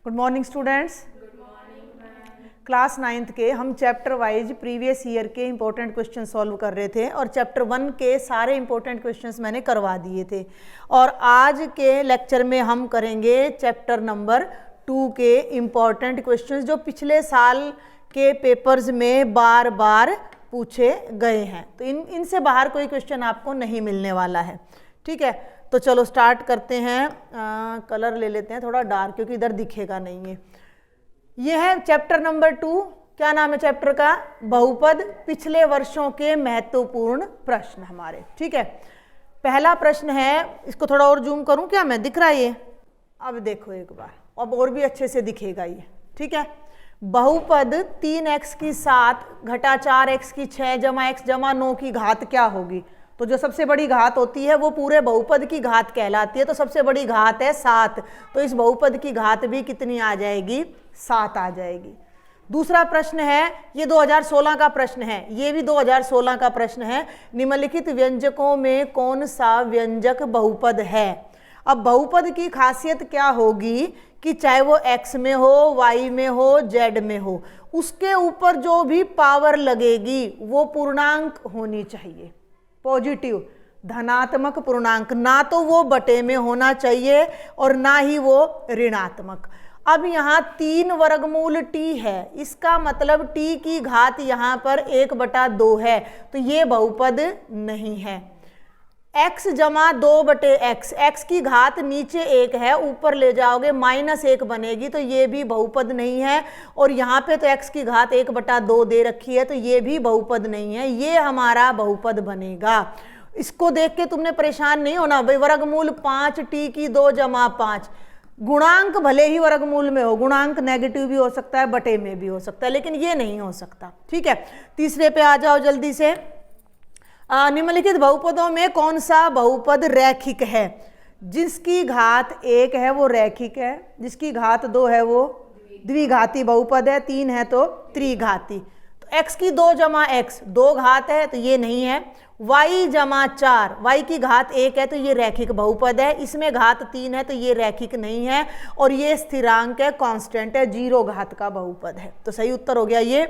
Good morning students. Class 9th के हम chapter wise previous year के इंपॉर्टेंट क्वेश्चन सॉल्व कर रहे थे और चैप्टर 1 के सारे इंपॉर्टेंट क्वेश्चंस मैंने करवा दिए थे और आज के लेक्चर में हम करेंगे चैप्टर नंबर 2 के इंपॉर्टेंट क्वेश्चंस जो पिछले साल के पेपर्स में बार बार पूछे गए हैं। तो इनसे बाहर कोई क्वेश्चन आपको नहीं मिलने वाला है। ठीक है, तो चलो स्टार्ट करते हैं। कलर ले लेते हैं थोड़ा डार्क क्योंकि इधर दिखेगा नहीं है। ये है चैप्टर नंबर 2। क्या नाम है चैप्टर का? बहुपद, पिछले वर्षों के महत्वपूर्ण प्रश्न हमारे। ठीक है, पहला प्रश्न है, इसको थोड़ा और जूम करूं क्या मैं, दिख रहा है ये? अब देखो एक बार, अब और भी अच्छे से दिखेगा ये। ठीक है, बहुपद 3x की 7 घटा 4x की 6 जमा x जमा 9 की घात क्या होगी? तो जो सबसे बड़ी घात होती है वो पूरे बहुपद की घात कहलाती है। तो सबसे बड़ी घात है 7, तो इस बहुपद की घात भी कितनी आ जाएगी? 7 आ जाएगी। दूसरा प्रश्न है, ये 2016 का प्रश्न है, ये भी 2016 का प्रश्न है। निम्नलिखित व्यंजकों में कौन सा व्यंजक बहुपद है? अब बहुपद की खासियत क्या होगी कि चाहे वो x में हो, y में हो, z में हो, उसके ऊपर जो भी पावर लगेगी वो पूर्णांक होनी चाहिए, पॉजिटिव धनात्मक पूर्णांक, ना तो वो बटे में होना चाहिए और ना ही वो ऋणात्मक। अब यहाँ 3 वर्गमूल t है, इसका मतलब t की घात यहाँ पर 1/2 है, तो ये बहुपद नहीं है। x जमा 2/x, x की घात नीचे 1 है, ऊपर ले जाओगे -1 बनेगी, तो ये भी बहुपद नहीं है। और यहाँ पे तो x की घात 1/2 दे रखी है, तो ये भी बहुपद नहीं है। ये हमारा बहुपद बनेगा। इसको देख के तुमने परेशान नहीं होना भाई, वर्गमूल 5t की 2 जमा 5, गुणांक भले ही वर्गमूल में हो, गुणांक नेगेटिव भी हो सकता है, बटे में भी हो सकता है, लेकिन ये नहीं हो सकता। ठीक है, तीसरे पे आ जाओ जल्दी से। निम्नलिखित बहुपदों में कौन सा बहुपद रैखिक है? जिसकी घात 1 है वो रैखिक है, जिसकी घात 2 है वो द्विघाती बहुपद है, 3 है तो त्रिघाती। तो x की 2 जमा x 2 घात है, तो ये नहीं है। y जमा 4, y की घात 1 है, तो ये रैखिक बहुपद है। इसमें घात 3 है, तो ये रैखिक नहीं है। और ये स्थिरांक है, कांस्टेंट है, 0 घात का बहुपद है। तो सही उत्तर हो गया ये।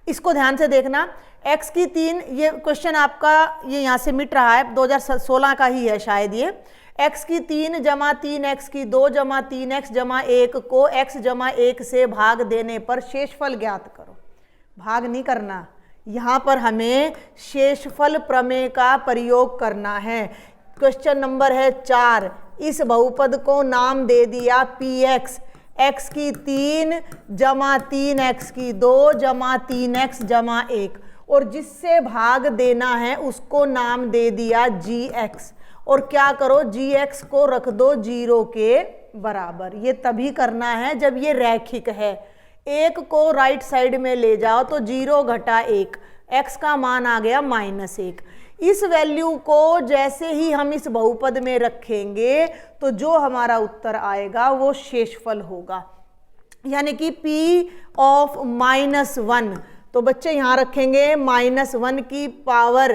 इसको ध्यान से देखना, x की 3, ये क्वेश्चन आपका ये यहाँ से मिट रहा है, 2016 का ही है शायद ये। x की 3 जमा 3x की 2 जमा 3x जमा 1 को x जमा 1 से भाग देने पर शेषफल ज्ञात करो। भाग नहीं करना, यहाँ पर हमें शेषफल प्रमेय का प्रयोग करना है। क्वेश्चन नंबर है 4। इस बहुपद को नाम दे दिया px, x की 3 जमा 3x की 2 जमा 3x जमा 1, और जिससे भाग देना है उसको नाम दे दिया gx। और क्या करो, gx को रख दो 0 के बराबर। ये तभी करना है जब ये रैखिक है। 1 को राइट साइड में ले जाओ तो 0 घटा 1, x का मान आ गया -1। इस वैल्यू को जैसे ही हम इस बहुपद में रखेंगे तो जो हमारा उत्तर आएगा वो शेषफल होगा, यानी कि p ऑफ -1। तो बच्चे यहाँ रखेंगे -1 की पावर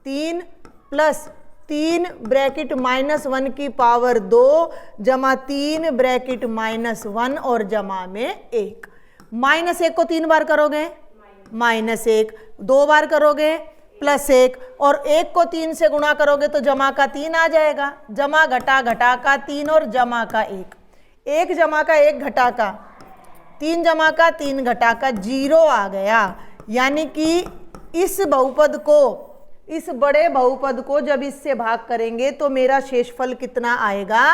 3 प्लस 3 ब्रैकेट -1 की पावर 2 जमा 3 ब्रैकेट -1 और जमा में 1। -1 को 3 बार करोगे -1, 2 बार करोगे +1, और 1 को 3 से गुणा करोगे तो जमा का 3 आ जाएगा। जमा घटा घटा का 3 और जमा का 1, 1 जमा का 1 घटा का 3 जमा का 3 घटा का 0 आ गया। यानी कि इस बहुपद को, इस बड़े बहुपद को जब इससे भाग करेंगे तो मेरा शेषफल कितना आएगा?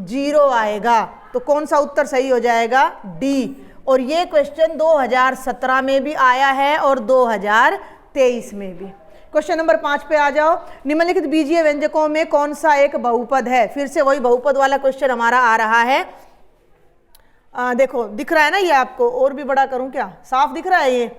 0 आएगा। तो कौन सा उत्तर सही हो जाएगा? डी। और ये क्वेश्चन 2017 में भी आया है और 2023 में भी। क्वेश्चन नंबर 5 पे आ जाओ। निम्नलिखित बीजीय व्यंजकों में कौन सा एक बहुपद है? फिर से वही बहुपद वाला क्वेश्चन हमारा आ रहा है। देखो दिख रहा है ना ये आपको, और भी बड़ा करूं क्या? साफ दिख रहा है ये?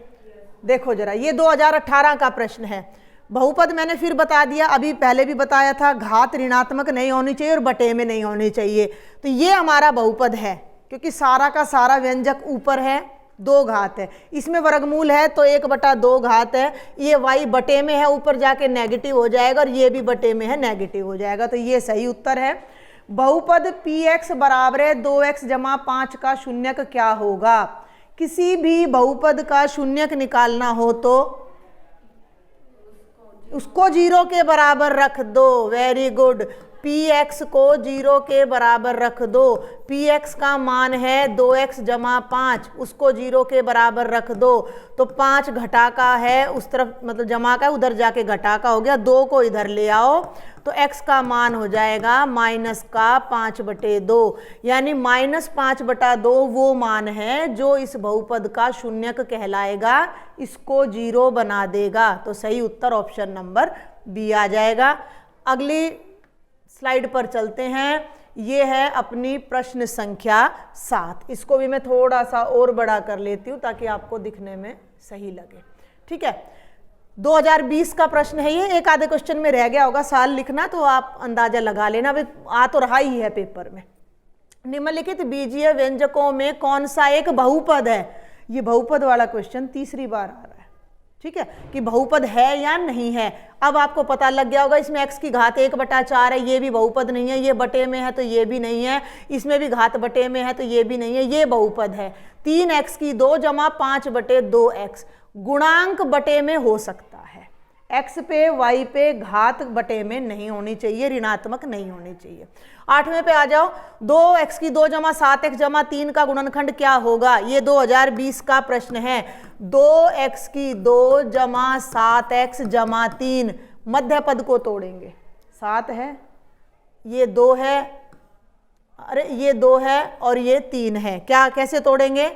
देखो जरा, ये 2018 का प्रश्न है। बहुपद मैंने फिर बता दिया, अभी पहले भी बताया था, घात ऋणात्मक नहीं होनी चाहिए और बटे में नहीं होनी चाहिए। तो ये हमारा बहुपद है क्योंकि सारा का सारा व्यंजक ऊपर है, 2 घात है, इसमें वर्गमूल है तो 1/2 घात है। ये y बटे में है, ऊपर जाके नेगेटिव हो जाएगा, और ये भी बटे में है, नेगेटिव हो जाएगा। तो ये सही उत्तर है। बहुपद px बराबर है 2x जमा 5 का शून्यक क्या होगा। किसी भी बहुपद का शून्यक निकालना हो तो उसको 0 के बराबर रख दो। वेरी गुड, px को 0 के बराबर रख दो। px का मान है 2x जमा 5, उसको 0 के बराबर रख दो। तो 5 घटा का है उस तरफ, मतलब जमा का उधर जाके घटा का हो गया, 2 को इधर ले आओ तो x का मान हो जाएगा माइनस का 5/2, यानी -5/2 वो मान है जो इस बहुपद का शून्यक कहलाएगा, इसको 0 बना देगा। तो सही उत्तर ऑप्शन नंबर बी आ जाएगा। अगली स्लाइड पर चलते हैं। ये है अपनी प्रश्न संख्या 7। इसको भी मैं थोड़ा सा और बड़ा कर लेती हूँ ताकि आपको दिखने में सही लगे। ठीक है, 2020 का प्रश्न है ये। एक आधे क्वेश्चन में रह गया होगा साल लिखना, तो आप अंदाजा लगा लेना, वे आ तो रहा ही है पेपर में। निम्नलिखित बीजीय व्यंजकों में कौन सा एक बहुपद है। ये बहुपद वाला क्वेश्चन तीसरी बार आ रहा है। ठीक है, कि बहुपद है या नहीं है। अब आपको पता लग गया होगा इसमें x की घात 1/4 है, ये भी बहुपद नहीं है। ये बटे में है तो ये भी नहीं है। इसमें भी घात बटे में है तो ये भी नहीं है। ये बहुपद है। 3x की 2 जमा 5/2x गुणांक बटे में हो सकता है। x पे y पे घात बटे में नहीं होनी चाहिए, ऋणात्मक नहीं होनी चाहिए। 8वें पे आ जाओ। 2x की 2 जमा 7x जमा 3 का गुणनखंड क्या होगा। ये 2020 का प्रश्न है। 2x की 2 जमा 7x जमा 3, मध्य पद को तोड़ेंगे। 7 है, ये 2 है, अरे ये 2 है और ये 3 है। क्या कैसे तोड़ेंगे।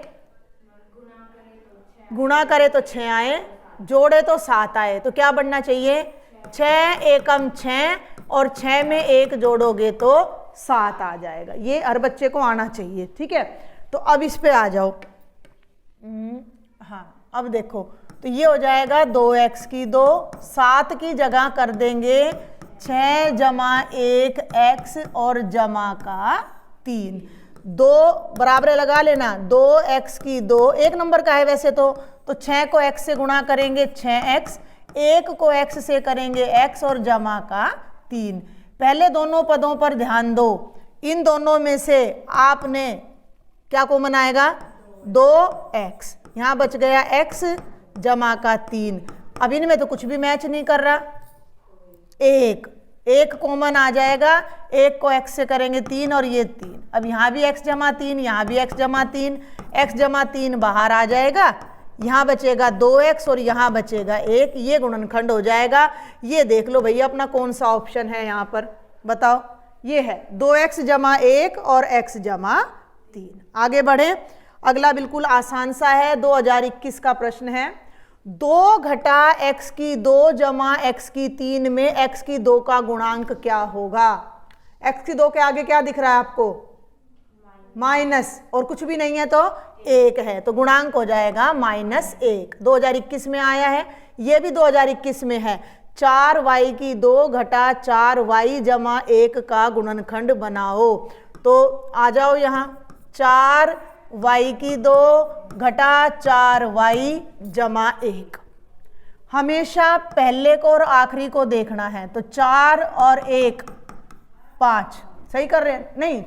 गुणा करे तो 6 आए, जोड़े तो 7 आए, तो क्या बनना चाहिए 6 एकम 6 और 6 में 1 जोड़ोगे तो 7 आ जाएगा। ये हर बच्चे को आना चाहिए। ठीक है, तो अब इस पे आ जाओ। हाँ, अब देखो तो ये हो जाएगा 2x की 2, 7 की जगह कर देंगे 6 जमा 1x और जमा का 3। 2 बराबर लगा लेना। 2x की 2 एक नंबर का है वैसे तो 6 को x से गुणा करेंगे 6x, 1 को x से करेंगे x और जमा का 3। पहले दोनों पदों पर ध्यान दो। इन दोनों में से आपने क्या कॉमन आएगा 2x, यहाँ बच गया x जमा का 3। अब इनमें तो कुछ भी मैच नहीं कर रहा। 1 कॉमन आ जाएगा, 1 को x से करेंगे 3 और ये 3। अब यहाँ भी x जमा 3, यहाँ भी x जमा 3, x जमा 3 बाहर आ जाएगा, यहाँ बचेगा 2x और यहाँ बचेगा 1। ये गुणनखंड हो जाएगा। ये देख लो भैया अपना कौन सा ऑप्शन है यहाँ पर, बताओ। ये है 2x जमा 1 और x जमा 3। आगे बढ़े। अगला बिल्कुल आसान सा है, 2021 का प्रश्न है। 2 घटा x की 2 जमा x की 3 में x की 2 का गुणांक क्या होगा। x की 2 के आगे क्या दिख रहा है आपको, माइनस, और कुछ भी नहीं है तो 1 है, तो गुणांक हो जाएगा -1। 2021 में आया है, ये भी 2021 में है। 4y की 2 घटा 4y जमा 1 का गुणनखंड बनाओ। तो आ जाओ यहाँ, 4y की 2 घटा 4y जमा 1। हमेशा पहले को और आखिरी को देखना है। तो 4 और 1 5, सही कर रहे हैं, नहीं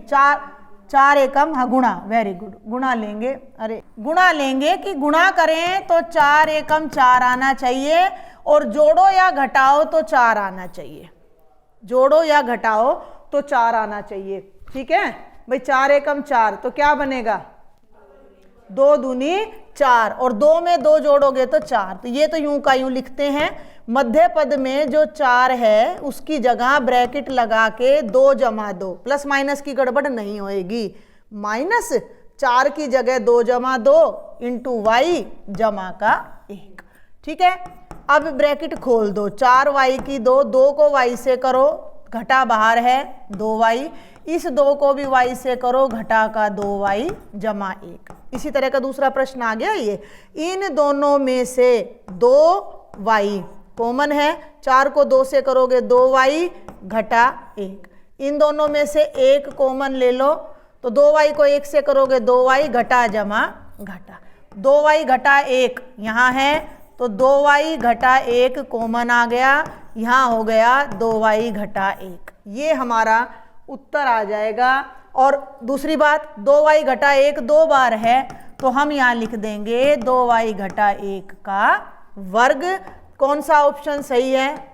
4 एकम, हाँ गुणा, वेरी गुड, गुणा लेंगे। अरे गुणा लेंगे कि गुणा करें तो 4 एकम 4 आना चाहिए, और जोड़ो या घटाओ तो 4 आना चाहिए। जोड़ो या घटाओ तो 4 आना चाहिए। ठीक है भाई, 4 एकम 4 तो क्या बनेगा 2 दूनी 4, और 2 में 2 जोड़ोगे तो 4। तो ये तो यूं का यूं लिखते हैं। मध्य पद में जो 4 है उसकी जगह ब्रैकेट लगा के 2 जमा 2, प्लस माइनस की गड़बड़ नहीं होएगी। -4 की जगह 2 जमा 2 इंटू y जमा का 1। ठीक है, अब ब्रैकेट खोल दो। 4y की 2 को y से करो, घटा बाहर है 2y, इस 2 को भी y से करो, घटा का 2y जमा 1। इसी तरह का दूसरा प्रश्न आ गया। ये इन दोनों में से 2y कॉमन है, 4 को 2 से करोगे 2y घटा 1। इन दोनों में से 1 कॉमन ले लो, तो 2y को 1 से करोगे 2y घटा जमा घटा। 2y घटा 1 यहाँ है, तो 2y घटा 1 कॉमन आ गया, यहाँ हो गया 2y घटा 1। ये हमारा उत्तर आ जाएगा। और दूसरी बात 2y घटा 1 2 बार है तो हम यहाँ लिख देंगे 2y घटा 1 का वर्ग। कौन सा ऑप्शन सही है?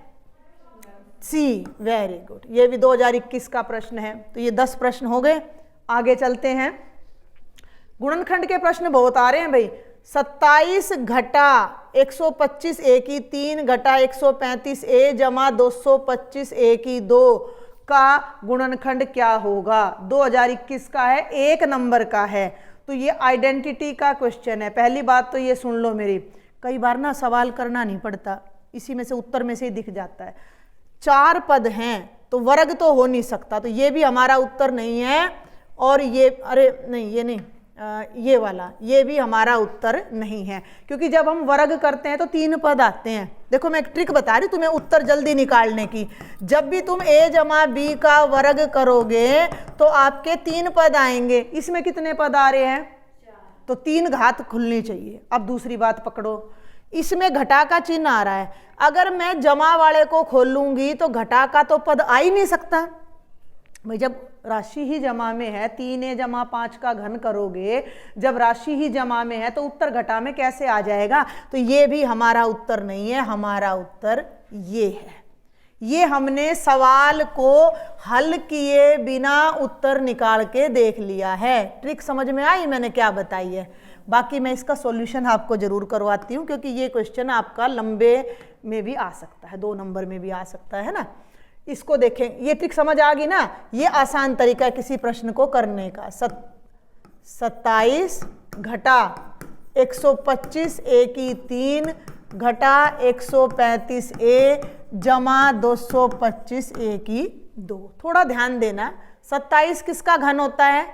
सी, वेरी गुड। ये भी 2021 का प्रश्न है। तो ये 10 प्रश्न हो गए। आगे चलते हैं। गुणनखंड के प्रश्न बहुत आ रहे हैं भाई। 27 घटा 125 a की 3 घटा 135 a जमा 225 a की 2 का गुणनखंड क्या होगा? 2021 का है, 1 नंबर का है। तो ये आइडेंटिटी का क्वेश्चन है। पहली बात तो ये सुन लो मेरी, कई बार ना सवाल करना नहीं पड़ता, इसी में से उत्तर में से ही दिख जाता है। 4 पद हैं तो वर्ग तो हो नहीं सकता, तो ये भी हमारा उत्तर नहीं है। और ये, अरे नहीं ये नहीं, ये वाला, ये भी हमारा उत्तर नहीं है, क्योंकि जब हम वर्ग करते हैं तो 3 पद आते हैं। देखो मैं एक ट्रिक बता रही हूँ तुम्हें उत्तर जल्दी निकालने की। जब भी तुम a जमा b का वर्ग करोगे तो आपके 3 पद आएंगे। इसमें कितने पद आ रहे हैं? तो 3 घात खुलनी चाहिए। अब दूसरी बात पकड़ो, इसमें घटा का चिन्ह आ रहा है। अगर मैं जमा वाले को खोलूंगी तो घटा का तो पद आ ही नहीं सकता भाई। जब राशि ही जमा में है, 3a जमा 5 का घन करोगे, जब राशि ही जमा में है तो उत्तर घटा में कैसे आ जाएगा? तो ये भी हमारा उत्तर नहीं है, हमारा उत्तर ये है। ये हमने सवाल को हल किए बिना उत्तर निकाल के देख लिया है। ट्रिक समझ में आई मैंने क्या बताई है? बाकी मैं इसका सॉल्यूशन आपको जरूर करवाती हूँ, क्योंकि ये क्वेश्चन आपका लंबे में भी आ सकता है, 2 नंबर में भी आ सकता है ना। इसको देखें, ये ट्रिक समझ आ गई ना। ये आसान तरीका है किसी प्रश्न को करने का। 27 घटा 125 a की 3 घटा 135 a जमा 225 a की 2। थोड़ा ध्यान देना, 27 किसका घन होता है?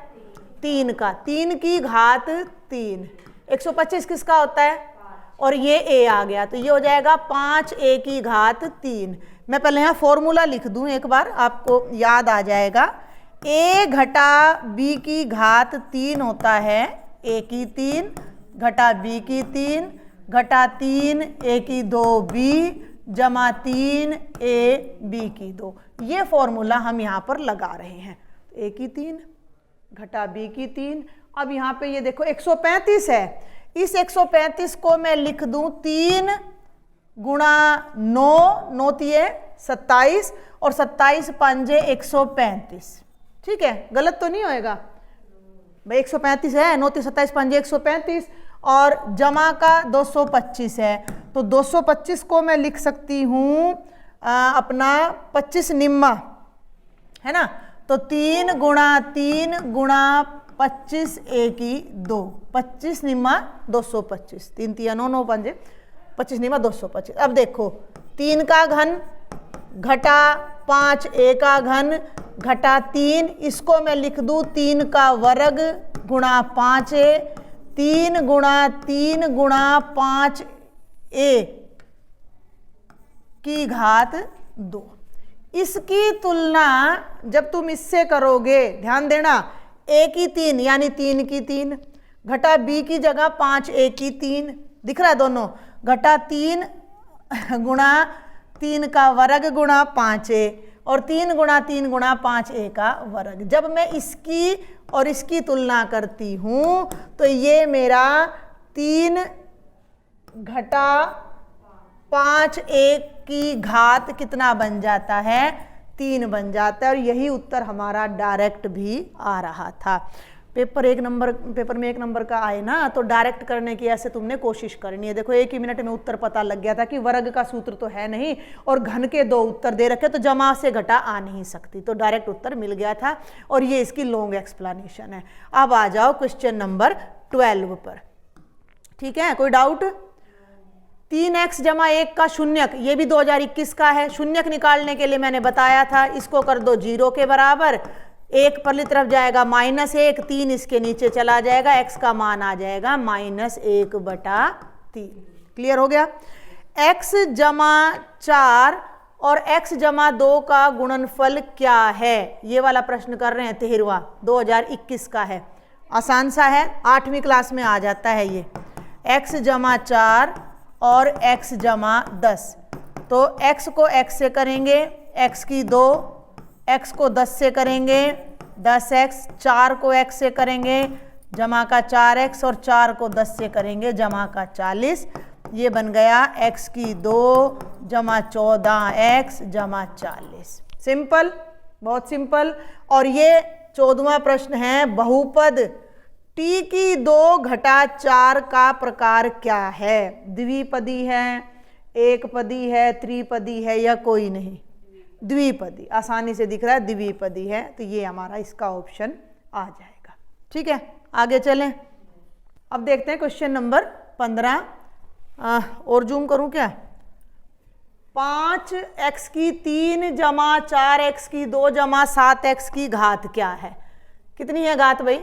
3 का, 3 की घात 3। 125 किसका होता है? और ये a आ गया तो ये हो जाएगा 5a की घात 3। मैं पहले यहाँ फॉर्मूला लिख दूं एक बार, आपको याद आ जाएगा। a घटा b की घात 3 होता है a की 3 घटा b की 3 घटा 3 a की 2b जमा 3 a b की 2। ये फॉर्मूला हम यहाँ पर लगा रहे हैं। a की 3 घटा b की 3। अब यहाँ पे ये देखो 135 है, इस 135 को मैं लिख दूं 3 गुणा 9, 9 तिये 27 और 27 पंजे 135। ठीक है, गलत तो नहीं होएगा भाई? 135 है, 9 27 पंजे 135 और जमा का 225 है। तो 225 को मैं लिख सकती हूँ अपना 25 निम्मा, है ना। तो 3 गुणा 3 गुणा 25 a की 2, 25 निम्मा 225, 3 तिया 9, 9 पंजे 25 निम्मा 225। अब देखो 3 का घन घटा 5 a का घन घटा 3, इसको मैं लिख दूं 3 का वर्ग गुणा 5a, 3 गुणा 3 गुणा 5a की घात 2। इसकी तुलना जब तुम इससे करोगे, ध्यान देना, a की 3 यानी 3 की 3 घटा b की जगह 5a की 3, दिख रहा है दोनों, घटा 3 गुणा 3 का वर्ग गुणा 5a और 3 गुणा 3 गुणा 5a का वर्ग। जब मैं इसकी और इसकी तुलना करती हूँ तो ये मेरा 3 घटा 5a की घात कितना बन जाता है? 3 बन जाता है। और यही उत्तर हमारा डायरेक्ट भी आ रहा था। पेपर में 1 नंबर का आए ना तो डायरेक्ट करने की ऐसे तुमने कोशिश करनी है। देखो 1 ही मिनट में उत्तर पता लग गया था कि वर्ग का सूत्र तो है नहीं और घन के 2 उत्तर दे रखे, तो जमा से घटा आ नहीं सकती, तो डायरेक्ट उत्तर मिल गया था। और ये इसकी लॉन्ग एक्सप्लेनेशन है। अब आ जाओ क्वेश्चन नंबर 12 पर। ठीक है, कोई डाउट? 3x जमा 1 का शून्यक, ये भी 2021 का है। शून्यक निकालने के लिए मैंने बताया था, इसको कर दो 0 के बराबर, 1 परली तरफ जाएगा -1, 3 इसके नीचे चला जाएगा, x का मान आ जाएगा -1/3। क्लियर हो गया? x जमा 4 और x जमा 2 का गुणनफल क्या है? ये वाला प्रश्न कर रहे हैं 13वां, 2021 का है। आसान सा है, 8वीं क्लास में आ जाता है ये। x जमा 4 और x जमा 10, तो x को x से करेंगे, x की 2 x को 10 से करेंगे 10x, 4 को x से करेंगे जमा का 4x और 4 को 10 से करेंगे जमा का 40। ये बन गया x की 2 जमा 14x जमा 40। सिंपल, बहुत सिंपल। और ये 14वां प्रश्न है, बहुपद t की 2 घटा 4 का प्रकार क्या है? द्विपदी है, एकपदी है, त्रिपदी है या कोई नहीं? द्विपदी, आसानी से दिख रहा है द्विपदी है, तो ये हमारा इसका ऑप्शन आ जाएगा। ठीक है, आगे चलें। अब देखते हैं क्वेश्चन नंबर 15। और जूम करूं क्या? 5x की 3 जमा 4x की 2 जमा 7x की घात क्या है? कितनी है घात भाई?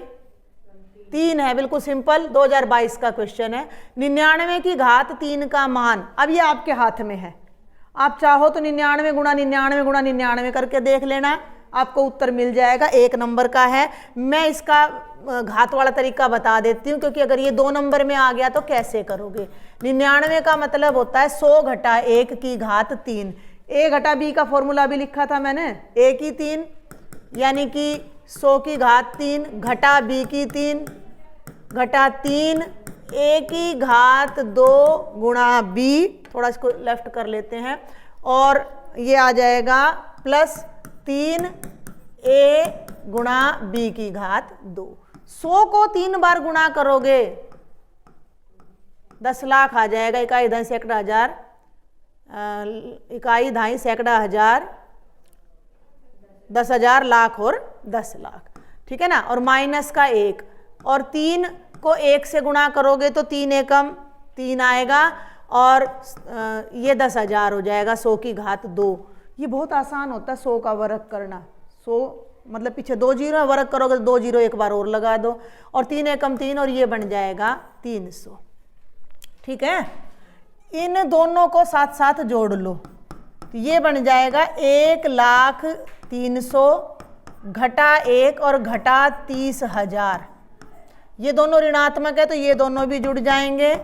3 है, बिल्कुल सिंपल। 2022 का क्वेश्चन है। 99 की घात 3 का मान, अब ये आपके हाथ में है, आप चाहो तो 99 गुणा 99 गुणा 99 करके देख लेना, आपको उत्तर मिल जाएगा। 1 नंबर का है। मैं इसका घात वाला तरीका बता देती हूँ, क्योंकि अगर ये 2 नंबर में आ गया तो कैसे करोगे। 99 का मतलब होता है 100 घटा 1 की घात 3। a घटा b का फॉर्मूला भी लिखा था मैंने, a की 3 यानी कि 100 की घात 3 घटा b की 3 घटा 3 a की घात 2 गुणा b, थोड़ा इसको लेफ्ट कर लेते हैं, और ये आ जाएगा प्लस 3a गुणा b की घात 2। 100 को 3 बार गुणा करोगे 10 लाख आ जाएगा। इकाई दहाई सैकड़ा हजार, इकाई धाई सैकड़ा हजार, 10,000 लाख और 10 लाख। ठीक है ना। और माइनस का 1, और 3 को 1 से गुणा करोगे तो 3 एकम 3 आएगा, और ये 10,000 हो जाएगा 100 की घात 2। ये बहुत आसान होता है 100 का वर्ग करना। 100 मतलब पीछे 2 जीरो वर्ग करोगे तो 2 जीरो एक बार और लगा दो, और 3 एकम 3, और ये बन जाएगा 300। ठीक है, इन दोनों को साथ साथ जोड़ लो तो ये बन जाएगा 1,03,000 घटा 1 और घटा 30,000। ये दोनों ऋणात्मक है तो ये दोनों भी जुड़ जाएंगे।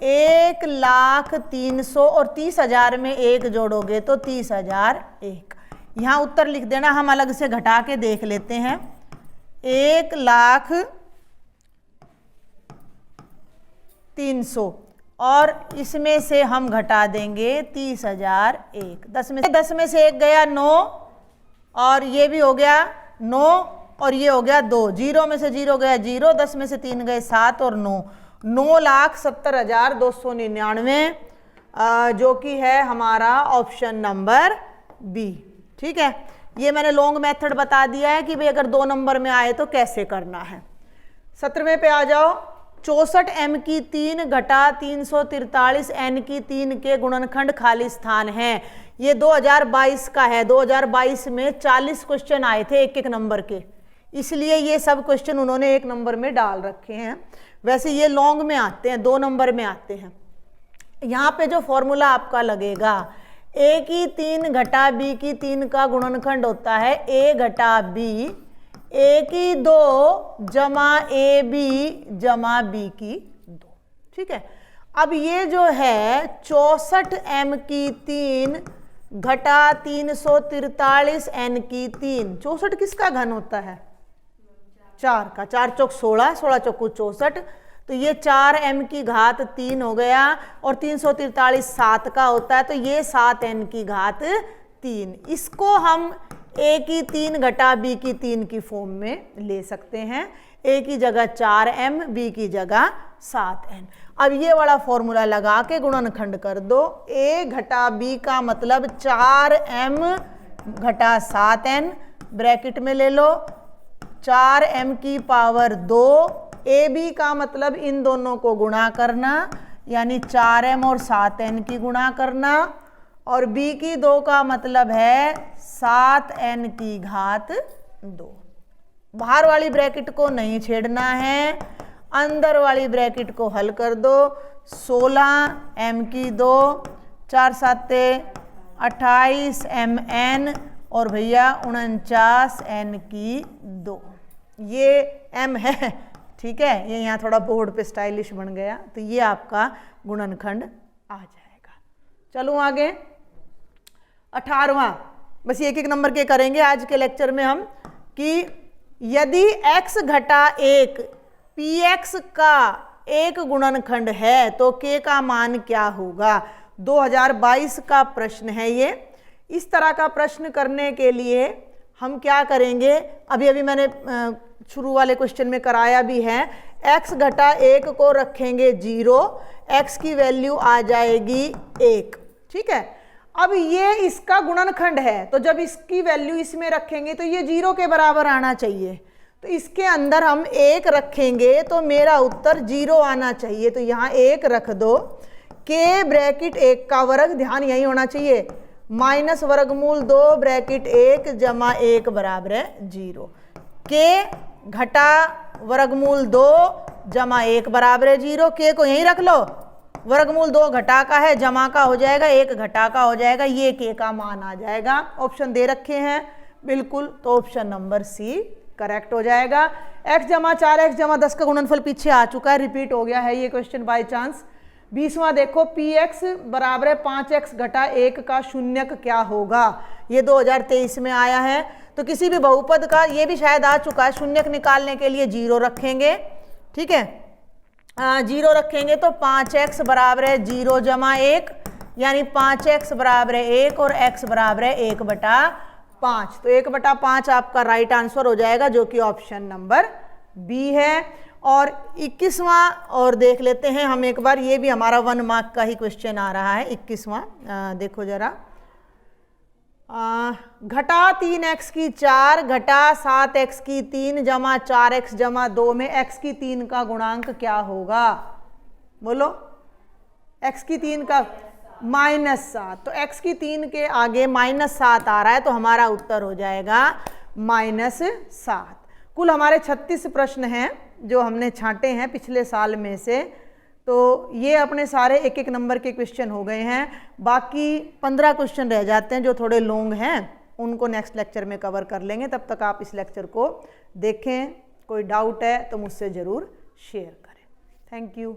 1,03,000 और 30,000 में 1 जोड़ोगे तो 30,001। यहाँ उत्तर लिख देना, हम अलग से घटा के देख लेते हैं। 1,03,000 और इसमें से हम घटा देंगे 30,001। 10 में से 1 गया 9, और ये भी हो गया 9, और ये हो गया 2। 0 में से 0 गया 0, 10 में से 3 गए 7 और 9, 9,70,299, जो कि है हमारा ऑप्शन नंबर बी। ठीक है, ये मैंने लॉन्ग मेथड बता दिया है कि भाई अगर 2 नंबर में आए तो कैसे करना है। 17वें पे आ जाओ। 64 m की 3 घटा 343 n की 3 के गुणनखंड खाली स्थान है। ये 2022 का है। 2022 में 40 क्वेश्चन आए थे 1-1 नंबर के, इसलिए ये सब क्वेश्चन उन्होंने 1 नंबर में डाल रखे हैं। वैसे ये लॉन्ग में आते हैं, 2 नंबर में आते हैं। यहाँ पे जो फॉर्मूला आपका लगेगा, a की 3 घटा b की 3 का गुणनखंड होता है a घटा b, a की 2 जमा ए बी जमा b की 2। ठीक है, अब ये जो है 64 m की 3 घटा 343 n की 3, 64 किसका घन होता है? 4 का। 4 चौक 16, 16 चौक 64, तो ये 4 m की घात 3 हो गया, और 343 7 का होता है, तो ये 7 n की घात 3। इसको हम a की 3 घटा b की 3 की फॉर्म में ले सकते हैं। a की जगह 4m, b की जगह 7n। अब ये वाला फॉर्मूला लगा के गुणनखंड कर दो। a घटा b का मतलब 4m घटा 7n, ब्रैकेट में ले लो, 4m की पावर 2। ए बी का मतलब इन दोनों को गुणा करना, यानी 4m और 7n की गुणा करना, और b की 2 का मतलब है 7n की घात 2। बाहर वाली ब्रैकेट को नहीं छेड़ना है, अंदर वाली ब्रैकेट को हल कर दो। 16m की 2, 4 7 28 mn, और भैया 49n की 2। ये m है। ठीक है, ये यहाँ थोड़ा बोर्ड पे स्टाइलिश बन गया, तो ये आपका गुणनखंड आ जाएगा। चलो आगे। 18वां, बस एक एक नंबर के करेंगे आज के लेक्चर में हम, कि यदि x घटा 1 px का एक गुणनखंड है तो k का मान क्या होगा। 2022 का प्रश्न है ये। इस तरह का प्रश्न करने के लिए हम क्या करेंगे, अभी अभी मैंने शुरू वाले क्वेश्चन में कराया भी है। x घटा 1 को रखेंगे 0, x की वैल्यू आ जाएगी 1, ठीक है। अब ये इसका गुणनखंड है, तो जब इसकी वैल्यू इसमें रखेंगे तो ये 0 के बराबर आना चाहिए। तो इसके अंदर हम 1 रखेंगे तो मेरा उत्तर 0 आना चाहिए। तो यहाँ 1 रख दो, k ब्रैकेट 1 का वर्ग, ध्यान यही होना चाहिए, माइनस वर्गमूल 2 ब्रैकेट 1 जमा 1 बराबर है 0। k घटा वर्गमूल 2 जमा 1 बराबर है 0। k को यहीं रख लो, वर्गमूल 2 घटा का है, जमा का हो जाएगा, 1 घटा का हो जाएगा, ये k का मान आ जाएगा। ऑप्शन दे रखे हैं बिल्कुल, तो ऑप्शन नंबर सी करेक्ट हो जाएगा। x जमा 4x जमा 10 का गुणनफल पीछे आ चुका है, रिपीट हो गया है ये क्वेश्चन बाय चांस। 20वां देखो, px बराबर है 5x घटा 1 का शून्यक क्या होगा। ये 2023 में आया है। तो किसी भी बहुपद का, ये भी शायद आ चुका है, शून्यक निकालने के लिए 0 रखेंगे, ठीक है। 0 रखेंगे तो 5x बराबर है 0 जमा 1, यानी 5x बराबर है 1 और x बराबर है 1/5। तो 1/5 आपका राइट आंसर हो जाएगा, जो कि ऑप्शन नंबर बी है। और 21वां और देख लेते हैं हम एक बार, ये भी हमारा 1 मार्क का ही क्वेश्चन आ रहा है। 21वां देखो जरा, घटा 3x की 4 घटा 7x की 3 जमा 4x जमा 2 में x की 3 का गुणांक क्या होगा। बोलो, x की 3 का -7, तो x की 3 के आगे -7 आ रहा है, तो हमारा उत्तर हो जाएगा -7। कुल हमारे 36 प्रश्न हैं जो हमने छांटे हैं पिछले साल में से। तो ये अपने सारे एक एक नंबर के क्वेश्चन हो गए हैं। बाकी 15 क्वेश्चन रह जाते हैं जो थोड़े लॉन्ग हैं, उनको नेक्स्ट लेक्चर में कवर कर लेंगे। तब तक आप इस लेक्चर को देखें, कोई डाउट है तो मुझसे ज़रूर शेयर करें। Thank you.